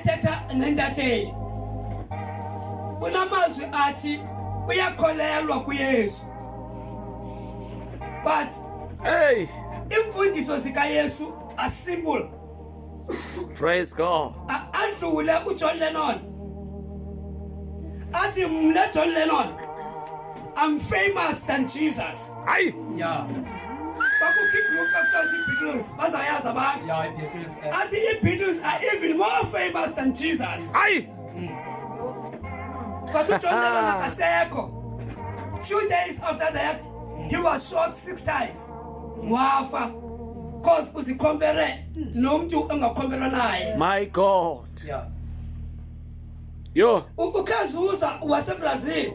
Thetha nendatheli. Kunamazwi athi uyakholelwa kuYesu. But Hey, imfundiso zikaYesu are simple. praise God. Andlule uJohn Lennon. Athi mna John Lennon, I'm famous than Jesus. Aye. Yeah, Bakukeep look after the Beatles. Bazayazi abantu. yeah, Beatles. Athi i-Beatles are even more famous than Jesus. Aye. But uJohn Lennon akasekho. Few days after that, he was shot 6 times. Wafa. Cause uzikompare nomuntu engakompara naye. My God. Yeah, Yo. Ukhazuza waseBrazil.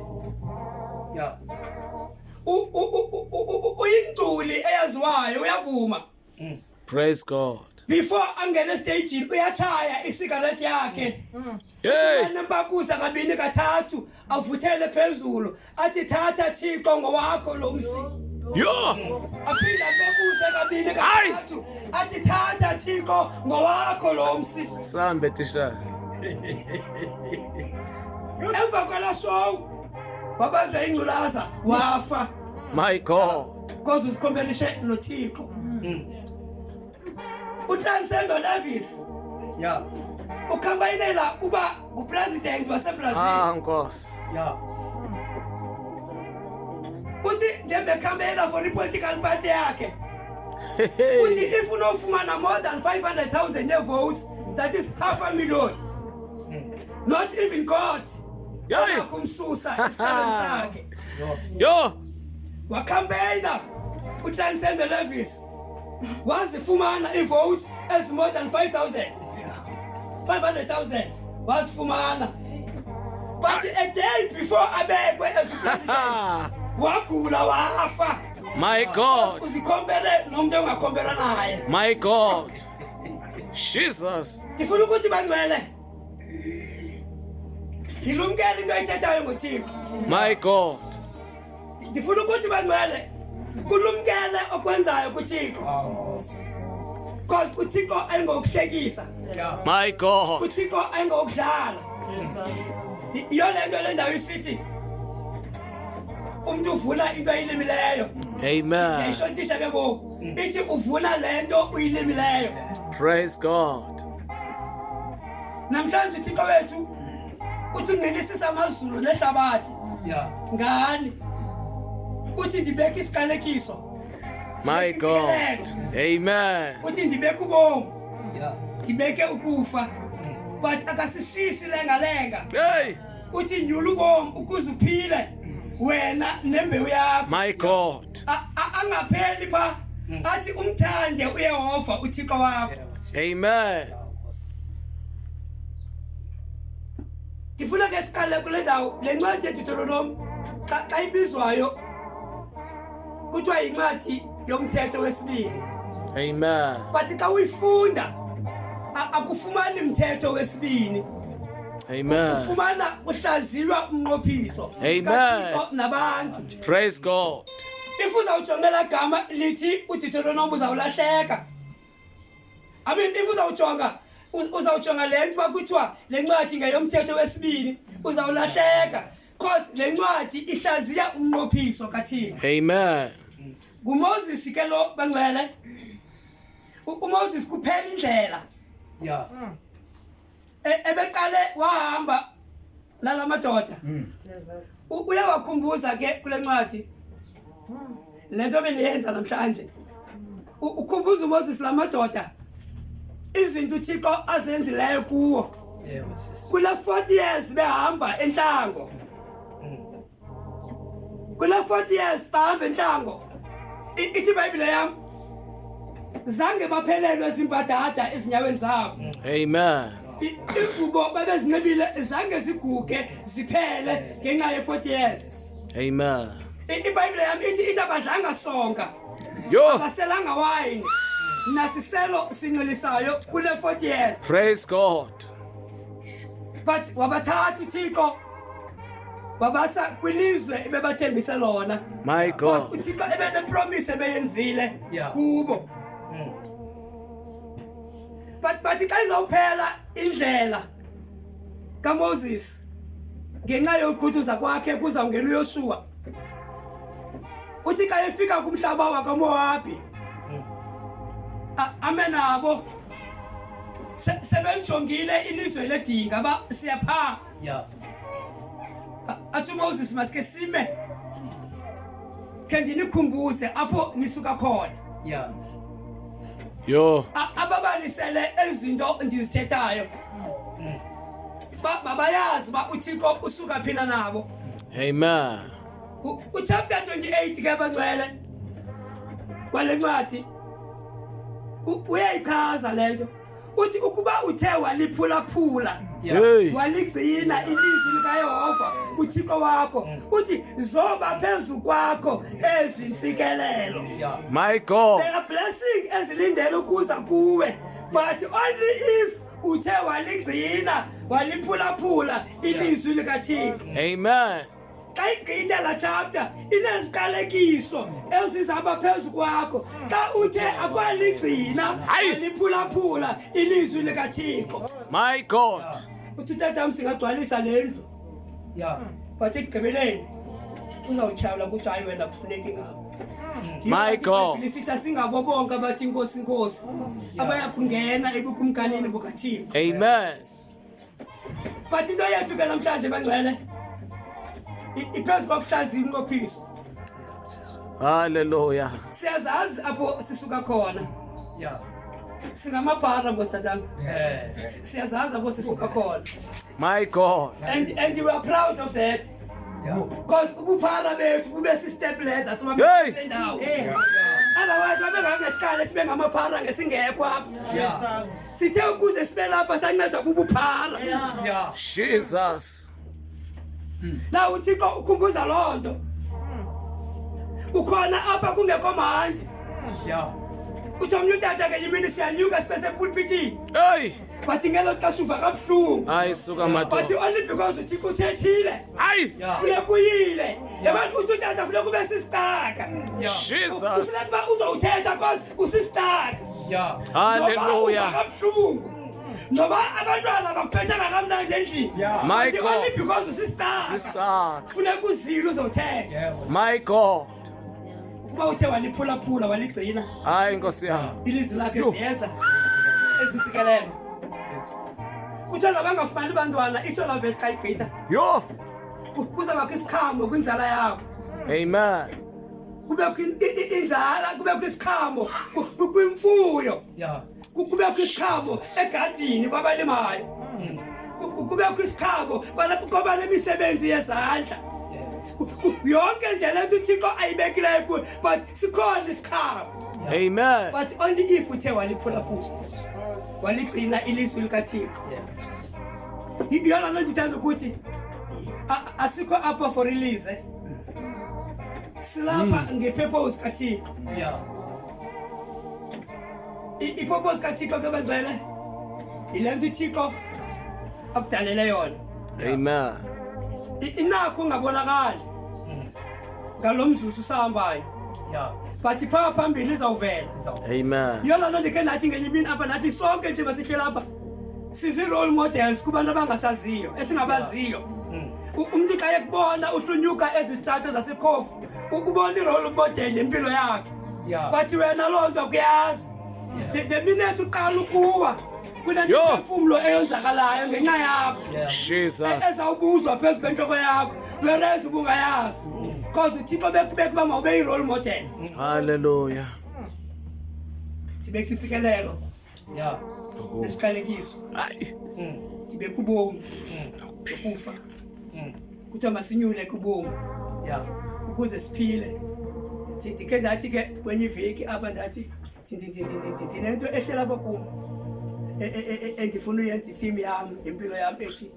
yeah, Uyinduli eyaziwayo uyavuma. Praise God. Before angene stage uyachaya isigarette yakhe. Hey. Anempakuza kabini kathathu avuthele phezulu athi thatha Thixo ngowakho lo msi. Yo. Aphinda bekuze kabini kathathu athi thatha Thixo ngowakho lo msi. Sambe tisha. Emva kwala show wabanjwa ingculaza wafa. My God. Cause uzikhombelise noThixo. uTranscendo Davis yeah, ukhambayinela uba ngupresident waseBrazil. Ah, Nkosi. yeah, Uthi njembe khambela for i-political party yakhe. Hey. Uthi if unofumana more than 500,000 votes, that is 500,000. Not even God. Yo. Kumsusa esikaleni sakhe. Yo. Wakhambela uTranscendo Davis wazifumana i-votes as more than 5,000. 500,000 wazifumana. But a day before abekwe as president, wagula wafa. My God. Uzikhombele nomuntu ongakhombela naye. My God. Jesus. Ndifuna ukuthi bangcwele. Ngilumkele into ayithethayo ngoThixo. My God. Ndifuna ukuthi bangcwele. Kulumkele okwenzayo kuThixo. Because uThixo ayingokuhlekisa. yeah, My God. uThixo ayingokudlala. Iyo lento le ndawo isithi umuntu uvuna into ayilimileyo. Amen. Ngishontisha ke ngoku. Ithi uvuna lento uyilimileyo. Praise God. Namhlanje uThixo wethu uthi nginisisa amazulu nehlabathi. yeah, Ngani? Uthi ndibeka isiqalekiso. My God. Amen. Uthi ndibeka ubomi, yeah, ndibeke ukufa. But akasishisi lengalenga. Hey. Uthi nyula ubomi ukuze uphile wena nembewu yakho. My God. Angapheli pha. Athi umthande uYehova uThixo wakho. Amen. Ndifuna ke siqale kule ndawo lencwadi yeDeuteronomy xa ibizwayo kuthiwa yincwadi yomthetho wesibili. Amen. But xa uyifunda akufumani mthetho wesibili. Amen. Ufumana uhlaziywa umnqophiso. Amen. kaThixo nabantu. Praise God. If uzawujongela gama lithi uDeuteronomy uzawulahleka. I mean if uzawujonga lento bakuthiwa lencwadi ngeyomthetho wesibili uzawulahleka because lencwadi ihlaziya umnqophiso kaThixo. Amen. nguMoses ke lo bangcwele. uMoses kuphela indlela yeah, ebeqale wahamba nalamadoda. Uyawakhumbuza ke kule ncwadi lento beniyenza namhlanje. Ukhumbuza uMoses lamadoda izinto uThixo azenzileyo kuwo. yeah, what's this? Kula 40 years behamba enhlango. Kula 40 years bahamba enhlango. Ithi iBhayibhile yami zange baphelelwe zimbadada ezinyaweni zabo. Amen. Ingubo babezinebile zange ziguge ziphele ngenxa ye 40 years. Amen. iBhayibhile yami ithi abadlanga songa. Yo. Baselanga wine. Nasiselo singcwelisayo kule 40 years. Praise God. But wabathatha uThixo wabasa kwilizwe ebebathembise lona. My God. uThixo ebene promise ebeyenzile Yeah. kubo. but xa izawuphela indlela kaMoses ngenxa yokuqhutuza kwakhe kuzawungena uYoshua uthi xa efika kumhlaba wakaMowabi amenabo sebelijongile ilizwe ledinga ba siyapha Yeah. athi Moses maske sime kendinikhumbuze apho nisuka khona Yeah. Yo. ababalisele ezinto ndizithethayo babayazi ba uThixo usuka phina nabo. Amen. Chapter 28 ke bangcwele kwalencwadi uyayichaza lento uthi ukuba uthe walipulapula Hey. waligcina ilizwi likaYehova uThixo wakho uthi zoba phezulu kwakho ezinsikelelo. Yeah. My God. There are blessings ezilindele ukuza kuwe but only if uthe waligcina walipulapula ilizwi likaThixo. Amen. Xa igqitha la chapter ineziqalekiso ezizaba phezulu kwakho xa uthe akwaligcina waliphulaphula ilizwi likaThixo. My God. Uthi tata singagcwalisa lendlu Yeah. but ekugqibeleni uzawutyhawula ukuthi hayi wena kufuneki ngabo. My God. Lisitha singabo bonke abathi inkosi inkosi abaya kungena ebukumkanini bukaThixo. Amen. But into yethu ke namhlanje bangcwele iphezu kokuhlaziya inqophiso. Hallelujah. Siyazazi apho sisuka khona. Yeah. Singamabhara ngostatanga. Yeah. Siyazazi apho sisuka khona. My God. And we are proud of that. Yeah. Because ubuphara bethu bube si step ladder so Hey. babe ndawo. Otherwise babenganesikhala sibe ngamaphara ngesingekho apha. Yeah. Sithe ukuze sibe lapha sanceda kubuphara. Yeah. Jesus. La uThixo ukhumbuza lonto. Ukhona apha kungekho manje. Yeah. Uthi omnye utata ke yimini siyanyuka sibe sepulpitini. Hey. But ngelo xesha uva kabuhlungu. Ay suka But mato. only because uThixo uthethile. Ay. Yeah. Funeka uyile. Yabantu uthi utata funeka ube sisitaka. Yeah. Jesus. Ufuneka ba uzowuthetha because usisitaka. Yeah. Hallelujah. Kabuhlungu. Noba abantwana bakuphethanga kamnandi endlini. Yeah. My But only God. because usisitaka. Sister. Funeka uzile uzothetha. Yeah. My God. Kuba uthe waliphulaphula waligcina Ay Nkosi yami. ilizwi lakhe Yo. ziyeza ezintsikelelo. Yes. Kuthiwa bangafumani bantwana itsho la verse kayigqitha. Yo. Kuzawubakho isikhamo kwinzala yakho. Amen. Kubekho inzala, kubekho isikhamo kwimfuyo. Yeah. Kubekho isikhamo egadini kwabalimayo. Kubekho isikhamo kwaba nemisebenzi yezandla. Yonke nje lento uThixo ayibekileyo kuwe but sikhona isikhamo. Amen. But only if uthe waliphulaphula waligcina ilizwi likaThixo. Yeah. Iyona nto ndithanda ukuthi asikho apha for release. Silapha ngepurpose kaThixo. Yeah. Ipurpose kaThixo ke bangcwele ile nto uThixo akudalele yona. Amen. Inakho ungabonakali ngalomzuzu usahambayo Yeah. but pha phambili izawuvela. Amen. Yona nto ndikhe nathi ngenye imini apha nathi sonke nje basihle lapha sizi-role models kubantu abangasaziyo esingabaziyo. Umuntu xa ekubona uhlunyuka ezitrato zasekhofu ukubona i-role model empilo yakhe. Yeah. But wena loo nto kuyazi the minute uqala ukuwa Yo. kunanefumulo eyonzakalayo ngenxa yakho Jesus. ezawubuzwa phezu kwentloko yakho whereas ubungayazi because uThixo bekubeka uba mawube yi-role model. Hallelujah. Ndibeka intsikelelo Yeah. nesiqalekiso Ay. ndibeka ubomi ukufa kuthiwa masinyule kubomi Yeah. ukuze siphile. Ndikhe ndathi ke kwenye iveki apha ndathi ndinento ehlela apha kum endifuna uyenza itheme yam impilo yam ethi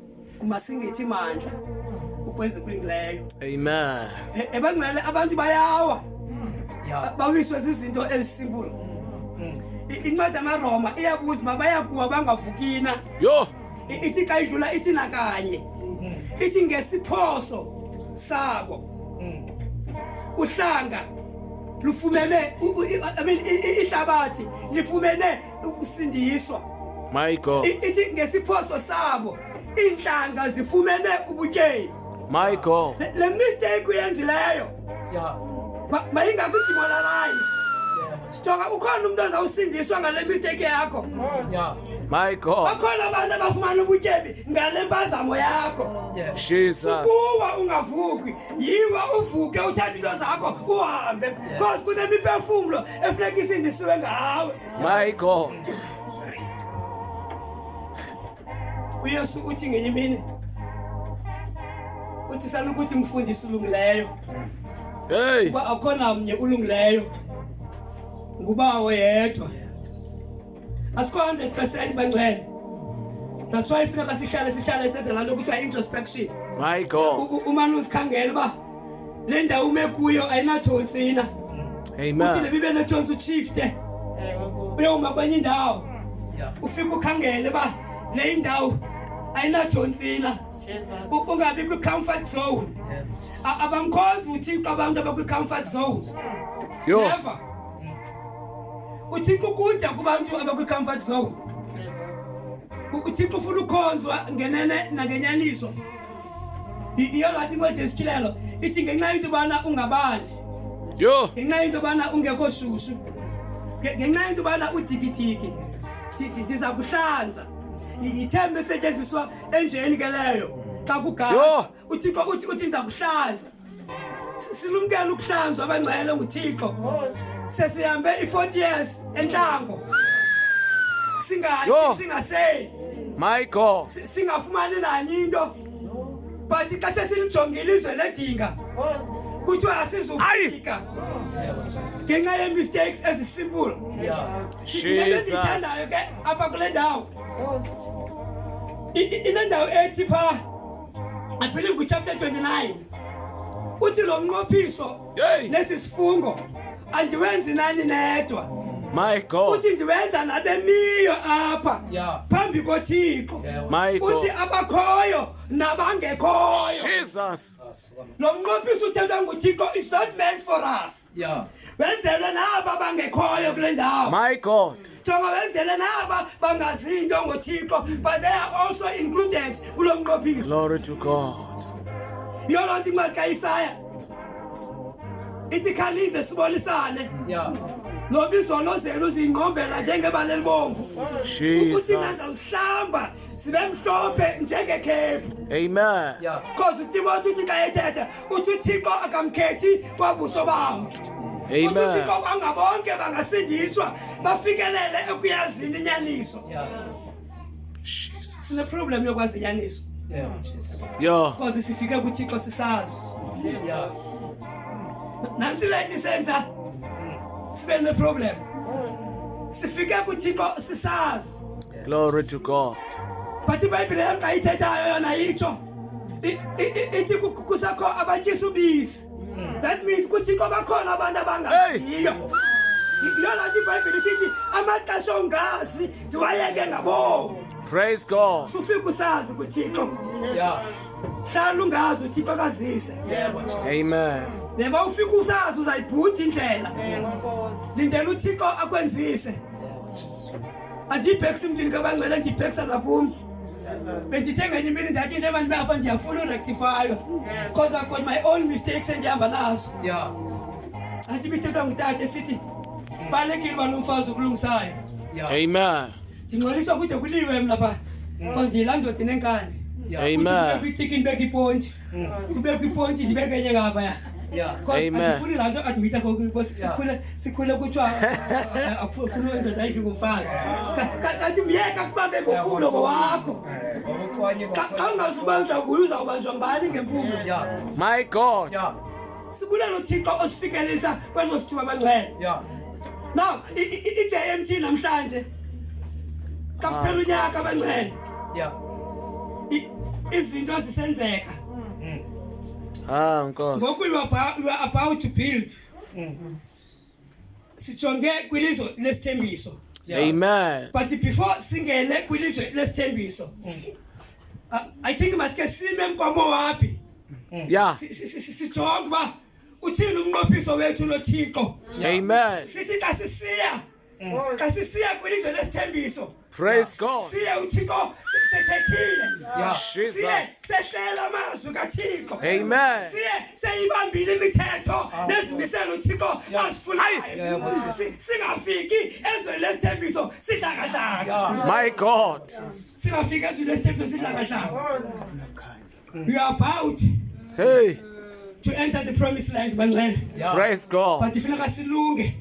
masingethi mandla ukwenza okulingileyo. Amen. Ebangcwele abantu bayawa Yeah. bawiswe zizinto ezisimple. Incwadi amaRoma iyabuza uba bayakuwa bangavukina. Yo. Ithi xa idlula ithi nakanye ithi ngesiphoso sabo uhlanga lufumene ihlabathi lifumene ukusindiswa My God. Ithi ngesiphoso sabo inhlanga zifumene ubutsheni. My God. Le mistake uyenzileyo Yeah. mayingakudemoralize. Jonga ukhona umuntu ozawusindiswa ngale mistake yakho. Yeah. My God. Bakhona abantu abafumana ubutyebi ngale mpazamo yakho. Yeah. Jesus. Kuwa ungavuki, yiwa uvuke uthathe into zakho uhambe. Because kunemiphefumulo efuneka isindisiwe ngawe. My God. uYesu uthi ngenye imini uthi salukuthi mfundisi ulungileyo Hey. kuba akhona umnye ulungileyo ngubawo yedwa asikho 100% bangcwele. That's why funeka sihlale senze laa nto kuthiwa introspection. My God. Umane uzikhangela uba le ndawo ume kuyo ayinathontsina. Uthi Amen. nebibe nethonsi uchifte uyoma kwenye indawo Yeah. ufika ukhangele uba le indawo ayinathontsina ungabi kwi-comfort zone. Yes. Abamkhonzi uThixo abantu abakwi-comfort zone. Yo. Never. uThixo kude kubantu abakwi-comfort zone. uThixo ufuna ukhonzwa ngenene nangenyaniso. Iyo lathi incwadi yesityhilelo ithi ngenxa yento yobana ungabandi, Yo. ngenxa yento yobana ungekho shushu, ngenxa yento yobana udikidiki ndiza kuhlanza. Ithemba esetyenziswa enjeni ke leyo xa kugada. Yo. uThixo uthi ndiza kuhlanza. Silumkela ukuhlanzwa abangcwele nguThixo. Sesihambe i-40 years entlango Yo. singaseli My God. singafumani nanye into, but xa sesilijongile izwe ledinga kuthiwa asizufika ngenxa ye-mistakes ezisimple. Yeah. Into endiyithandayo ke apha kule ndawo inendawo ethi phaa, I believe kuchapter 29, uthi lo mnqophiso Hey. nesi sifungo andiwenzi nani nedwa, My God. uthi ndiwenza nabemiyo apha Yeah. phambi koThixo. Yeah. My uthi God. abakhoyo nabangekhoyo. Jesus. That's one. Lo mnqophiso uthethwa nguThixo is not meant for us. Yeah. Wenzelwe naba bangekhoyo kule ndawo. My God. Jonga wenzele naba bangazinto ngoThixo, but they are also included kulo mnqophiso. Glory to God. Yiyo loo nto incwadi kaIsaya ithi khanize sibonisane, Yeah. noba izono zenu ziyingqombela njengebala elibomvu, ukuthi Jesus. nangazihlamba zibe mhlophe njengekhephu. Amen. Yeah. Because uTimothy uthi xa ethetha uthi uThixo akamkhethi kwabuso bam. Uthi Amen. uThixo bangabonke bangasindiswa bafikelele ekuyazini inyaniso. Yeah. Sine-problem yokwazi inyaniso Yeah. Jesus. Yo. because sifike kuThixo sisazi. Yeah. Nansi le nto isenza sibe ne-problem. Sifike kuThixo sisazi, Glory to God. but iBhayibhile yam xa ithethayo yona itsho ithi kusakho abatyisa ubisi. That means kuThixo bakhona abantu abangaziyo. Yiyo laa nto iBhayibhile isithi amaxesha ongazi ndiwayeke ngabomi. Praise God. Sufika usazi kuThixo, Yeah. hlala ungazi uThixo akazise. Amen. Neba ufika usazi uzayibhuda indlela, lindela uThixo akwenzise. Andiyibhekisi emntwini kabangcwele, ndiyibhekisa nakum. Bendithe ngenye imini ndathi nje abantu beapha ndiyafuna urektifaywa because I've got my own mistakes endihamba nazo. Yeah. Andibithethwa ngutata esithi balekile uba nomfazi okulungisayo. Yeah. Amen. Ndingcoliswa kude kuliwe mna phaa because ndiyilaa ndoda inenkani. Yeah. Amen. Kwitiki ndibeke iponti, kubekho iponti ndibeke enye ngaphaya. Yeah. Because Amen. andifuni laa nto admitha sikhule kuthiwa akufuna indoda ayifike umfazi. Kanti myeka kubambe ngempumlo wakho. Xa ungazubanjwa nguye uzawubanjwa ngubani ngempumlo? Yeah. My God. Yeah. Sibulela uThixo osifikelelisa kwezo sithuba abangcwele. Yeah. Now i-JMT namhlanje xa kuphela unyaka abangcwele Yeah. izinto zisenzeka. Nkosi. Ngoku you are about to build. Sijonge kwilizwe lesithembiso. Amen. But before singene kwilizwe lesithembiso, I think maske sime mkomo wapi. Yeah. Sijonge uba uthini umnqophiso wethu loThixo. Amen. Sithi xa sisiya kwilizwe lesithembiso Praise God. Siye uThixo sethethile. Siye Jesus. sehlela amazwi kaThixo. Amen. Siye seyibambile imithetho nezimiselo uThixo asifunayo. Singafiki ezweni lesithembiso sidlakahlaka. My God. Singafiki ezweni lesithembiso sidlakahlaka. We are about Hey. to enter the promised land, bangcwele. Praise God. But ifuna kasilunge.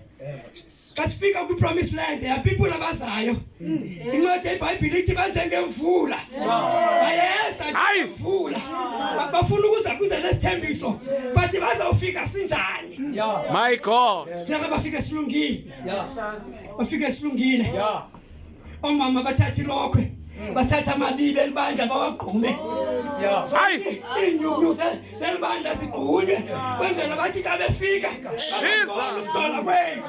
Kasifika ku promised land, there are people abazayo. Incwadi yeBhayibheli ithi banjengemvula. Bayeza ngemvula. Bafuna ukuza kuze lesithembiso. But bazawufika sinjani? My God. Funeka bafike silungile. Bafike silungile. Omama bathatha ilokhwe. Bathatha amabibe elibandla bawagqume. Hayi. Inyuku selibandla sigqunywe. Kwenzela bathi xa befika. Jesus. Ukuthola kwethu.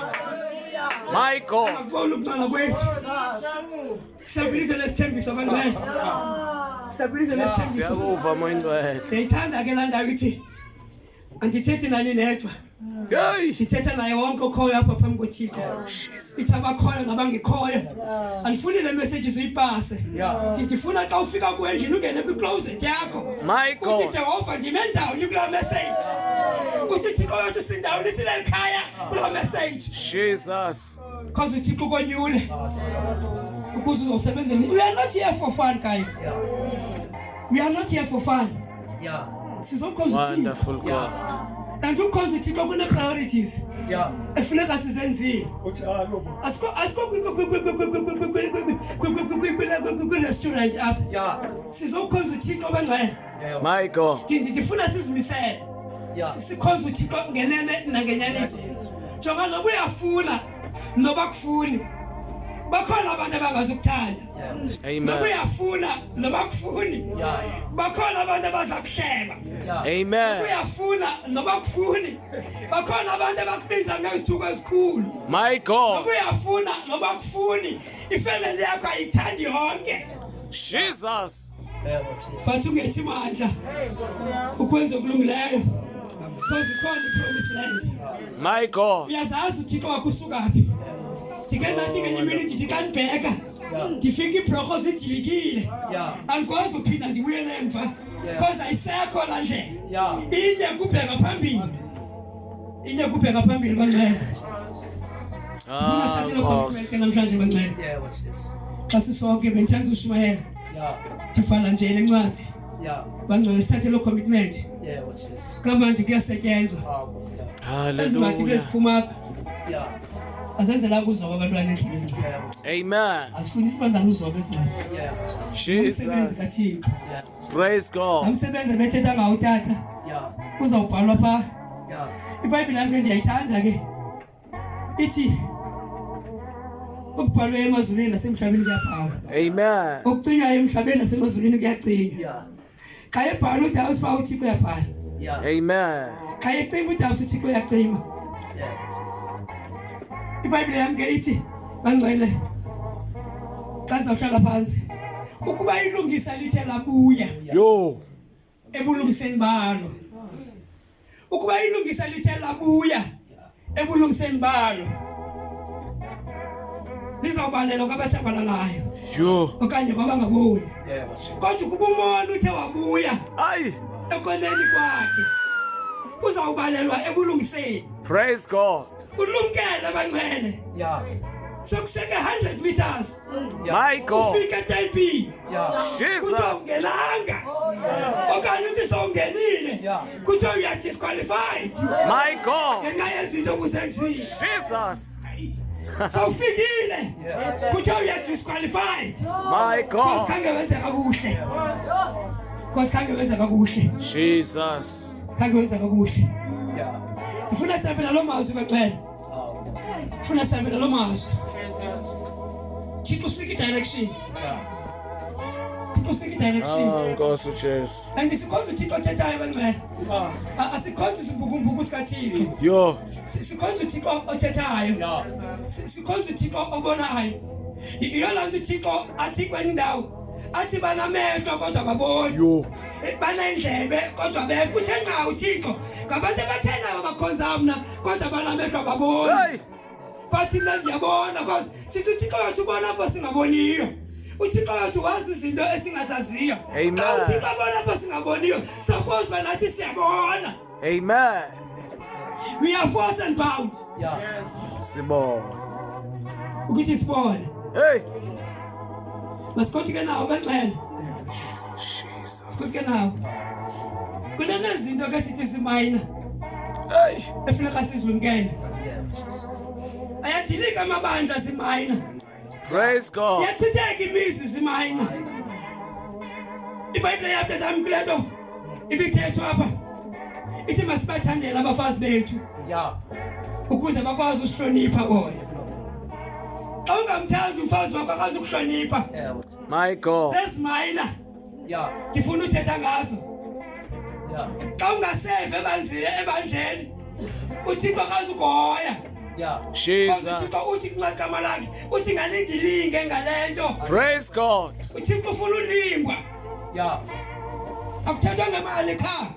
My God. Akubona ukuthola kwethu. Siyabilize lesithembiso abantwana. Siyabilize lesithembiso. Siyabova moyindwele. Ndiyithanda ke laa ndawo ithi andithethi nani nedwa. Hey. Sithetha naye wonke okhoyo apha phambi koThixo. Ithi abakhoyo nabangekhoyo. Andifuni le message uyipase. Ndifuna xa ufika kuendlini ungene kwi-closet yakho. My God. Uthi Jehova ndime ndawoni kulaa message. Uthi Thixo wethu sindawoni sileli khaya kulaa message. Jesus. Because uThixo konyule. Ukuze uzosebenzela. We are not here for fun, guys. We are not here for fun. Sizokhonza uThixo. Wonderful God. And ukhonza uThixo kune priorities. Efuneka sizenzile. Asikho kwi-restaurant apha. Sizokhonza uThixo bangcwele. My God. Ndifuna sizimisele. Sikhonza uThixo ngenene nangenyaniso. Jonga noba uyafuna noba kufuni. Bakhona abantu abangazukuthanda. Amen. Noba uyafuna noba kufuni. Bakhona abantu abazakuhleba. Amen. Uyafuna noba kufuni. Bakhona abantu abakubiza ngezithuko ezikhulu. My God. Noba uyafuna noba kufuni. Ifamily yakho ayithandi yonke. Jesus. But ungethi mandla ukwenza okulungileyo. Because ikhona i-promised land. My God. Uyazazi uThixo wakusukaphi. Ndike nathi ngenye imini ndithi xa ndibheka ndifika iibhrorho zidilikile. Andikwazi uphinda ndibuyele emva because ayisekho laa ndlela. Inye kubheka phambili. Inye kubheka phambili bangcwele. Ah, Ke namhlanje bangcwele. Xa sisonke bendithanda ushumayela. Ndifana nje le ncwadi. Bangcwele sithathe lo commitment. Kamandi kuyasetyenzwa. Ezimathi Hallelujah. beziphuma apha. Azenzela kuzoba abantwana endlini ezincane. Amen. Asifundisi abantwana uzoba ezincane. Umsebenzi Jesus. kaThixo. Praise God. Namsebenzi bethetha ngawo utata. Uzawubhalwa pha. iBhayibhile yami ke ndiyayithanda ke. Ithi ukubhalwe emazulwini nasemhlabeni kuyabhalwa. Amen. Ukucinywa emhlabeni nasemazulwini kuyacinywa. Xa ebhala uDawu siba uThixo uyabhala. Amen. Xa ecima uDawu uThixo uyacima. iBhayibhile yami ke ithi bangcwele. Bazawuhlala phansi. Ukuba ilungisa lithe labuya Yo. ebulungiseni balo. Ukuba ilungisa lithe labuya ebulungiseni balo. Lizawubalelwa kwabatshabalalayo Yo. okanye kwabangaboni. Kodwa ukuba umona uthe wabuya Ay. ekoneni kwakhe uzawubalelwa ebulungiseni. Praise God. Ulumkele abangcwele. Sokusheke 100 meters. My God. Ufike Type. Jesus. Kuthiwa okanye uthi sowungenile kuthiwa uya disqualified My God. ngenxa yezinto obuzenzile. Jesus. Sowufikile kuthiwa uya disqualified. My God. Khange wenze kakuhle. Khange wenze kakuhle. Jesus. Khange wenze kakuhle. Ndifuna sihambe nalo mazwi bacela. Ndifuna sihambe nalo mazwi. Thixo speak direction. Thixo speak direction. Oh, Nkosi Jesu. And sikhonza uThixo othethayo bangcwele. Asikhonza isibhukumbuku sikaThixo. Yo. Sikhonza uThixo othethayo. Sikhonza uThixo obonayo. Iyona nto uThixo athi kwenye indawo. Athi banamehlo kodwa baboni. Yo. Banendlebe kodwa beva. Uthe nqa uThixo ngabantu abathena abakhonza mna kodwa banamehlo baboni. Hey. But thina ndiyabona because sithi uThixo wethu ubona apho singaboniyo. uThixo wethu wazi izinto esingazaziyo. Amen. uThixo abona apho singaboniyo. Suppose banathi siyabona. Amen. We are forced and bound. Yeah. Sibona. Ukuthi sibone. Hey. Masikhothi nawo baxele. Jesus. Sikhothi nawo. Kunezinto ke sithi simayina. Hey. Efuneka sizilumkele. Ayadilika amabandla simayina. Praise God. Yachitheka imizi simayina. iBhayibhile yabhedama kuleto. Ibithethwa apha. Ithi masibathandele abafazi bethu. Yeah. Ukuze bakwazi usihlonipha bona. Xa ungamthandi umfazi wakho akazi ukuhlonipha. Yeah. My God. Sesimayina. Yeah. Ndifuna uthetha ngazo. Yeah. Xa ungaseve ebandleni. uThixo akazi ukuhoya. Yeah. Jesus. uThixo uthi kuncagama lakhe. Uthi nganindilinge ngalento. Praise God. uThixo ufuna ulingwa. Yeah. Akuthethwa ngemali ekhaya.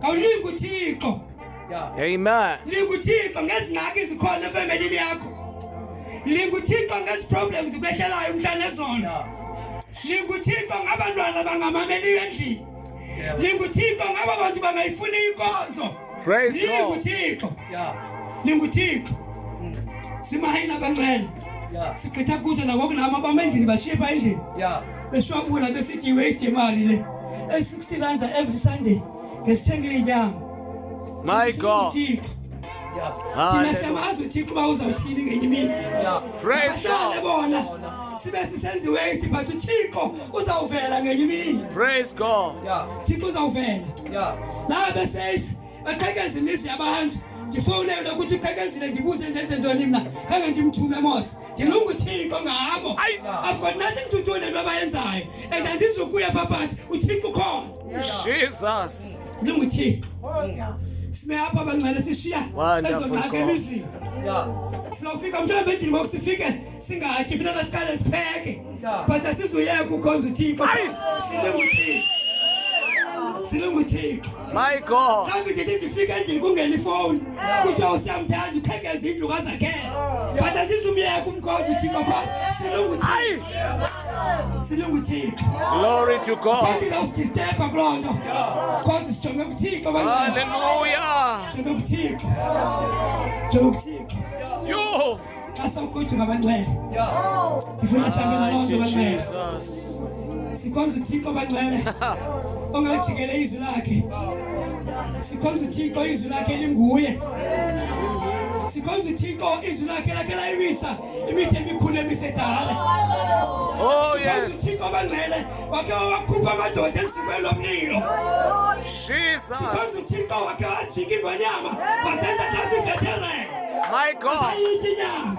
Awulingi uThixo. Yeah. Amen. Linga uThixo ngezingxaki ezikhona efamilini yakho. Linga uThixo ngezi-problems ukwehlelayo umhla nezolo. Yeah. Linga uThixo ngabantwana bangamameliyo endlini. Yeah. Linga uThixo ngaba bantu bangayifuni inkonzo. Praise Linga God. uThixo. Yeah. Linga uThixo. Simahina bangcwele. Yeah. Siqitha kuzo nakokulama bamendini bashiye pha endlini. Yeah. Beshwabula besithi waste imali le. 60 rand every Sunday. Ngesithenga inyama. My God. uThixo. Yeah. Thina Hallelujah. siyamazi uThixo uba uzawuthini ngenye imini. Yeah. Praise Bahlale God. bona sibe sisenza waste but uThixo uzawuvela ngenye imini. Praise God. Yeah. uThixo uzawuvela. Yeah. Nabe sesi baqhekeza imizi yabantu. Ndifonele ukuthi uqhekezile ndibuze ndenze ntoni mina. Kange ndimthume Mose. Ndilunga uThixo ngabo. I've got nothing to do nento abayenzayo. And andizukuya phaphathi uThixo ukhona. Jesus. Ndilunga uThixo. Sime apha abangcwele sishiya Wonderful ezonqaka God. emizini. Yeah. Sizofika mhlawumbe endlini ngoku sifike singakhi funeka siqale sipheke. Yeah. But asizuyeka ukhonza uThixo. Silunga uThixo. Silunga uThixo. My God. Mhlawumbe ndithi ndifika endlini kungena ifowuni. Kuthiwa usiyamthanda uqhekeza indlu kazakhela. But andizumyeka umkhonza uThixo because silunga uThixo. Silunga uThixo. Glory to God. Ndizawudisturba kuloo nto. Because sijonge kuThixo abangcwele. Hallelujah. Jonge kuThixo. Jonge kuThixo. You. Xa sawugoduka abangcwele. Yeah. Ndifuna sihambe naloo nto Mighty abangcwele. Jesus. Sikhonza uThixo abangcwele. Ongajikele izwi lakhe. Sikhonza uThixo izwi lakhe linguye. Sikhonza uThixo izwi lakhe lakhe layiwisa imithi emikhulu emisedala. Oh Sikhonza yes. uThixo abangcwele wakhe wakhupha amadoda esikweni lomlilo. Jesus. Sikhonza uThixo wakhe wajika ingonyama wasenza zaziveterane. My God. Ayithi inyama.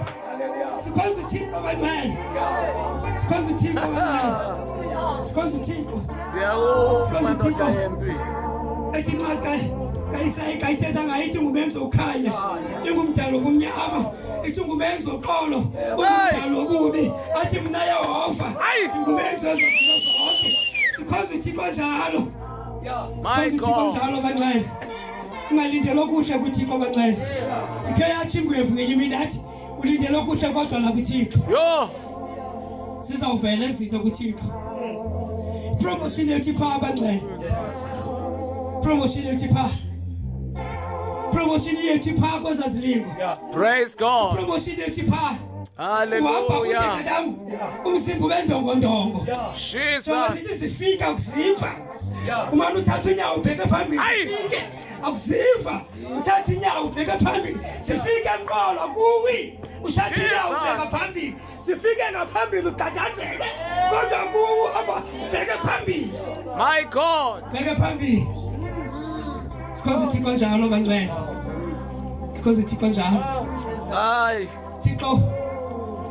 Sikhonza uThixo abangcwele. Sikhonza uThixo abangcwele. Sikhonza uThixo. Siyawufa ndoda yempi. Ethi incwadi kaYesaya kayithetha ngayithi ngumenzi okhanya. Ingumdalo kumnyama. Ithi ngumenzi oqolo. Umdalo obubi. Athi mina Yehova. Ngumenzi wezinto zonke. Sikhonza uThixo njalo. Yeah. My Sikhonza uThixo God. njalo abangcwele. Ungalindele okuhle kuThixo abangcwele. Ikhe yathi ingwevu ngenye imini athi ulindele okuhle kodwa la kuThixo. Yo. Sizawuvela izinto kuThixo. Promotion yethu pha abangcwele. Promotion yethu pha. Promotion yethu pha kwezazilingo. Praise God. Promotion yethu pha. Hallelujah. Umzimba ubendongondongo. Jesus. Sithi sifika kuziva. Yeah. Umane uthatha inyawo ubheke phambili. Ayi. Sifike akuziva. Uthatha inyawo ubheke phambili. Sifike emqolo kuwi. Uthatha inyawo ubheke phambili. Sifike ngaphambili ugadazele. Kodwa kuwo hamba ubheke phambili. My God. Bheke phambili. Sikhonza uThixo njalo bangcwele. Sikhonza uThixo njalo. Ay. Thixo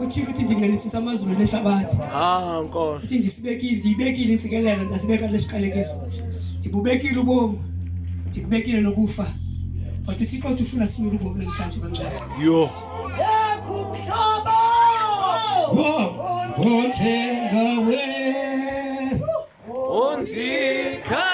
uthini uthi ndingenisisa amazulu nehlabathi. Nkosi. Uthi ndiyibekile intsikelelo ndasibeka lesiqalekiso. Ndibubekile ubomi. Ndikubekile nokufa. Wathi Thixo uthi ufuna sinyule ubomi namhlanje bangcwele. Yo. Yakumhlaba. Uthenga we. Undika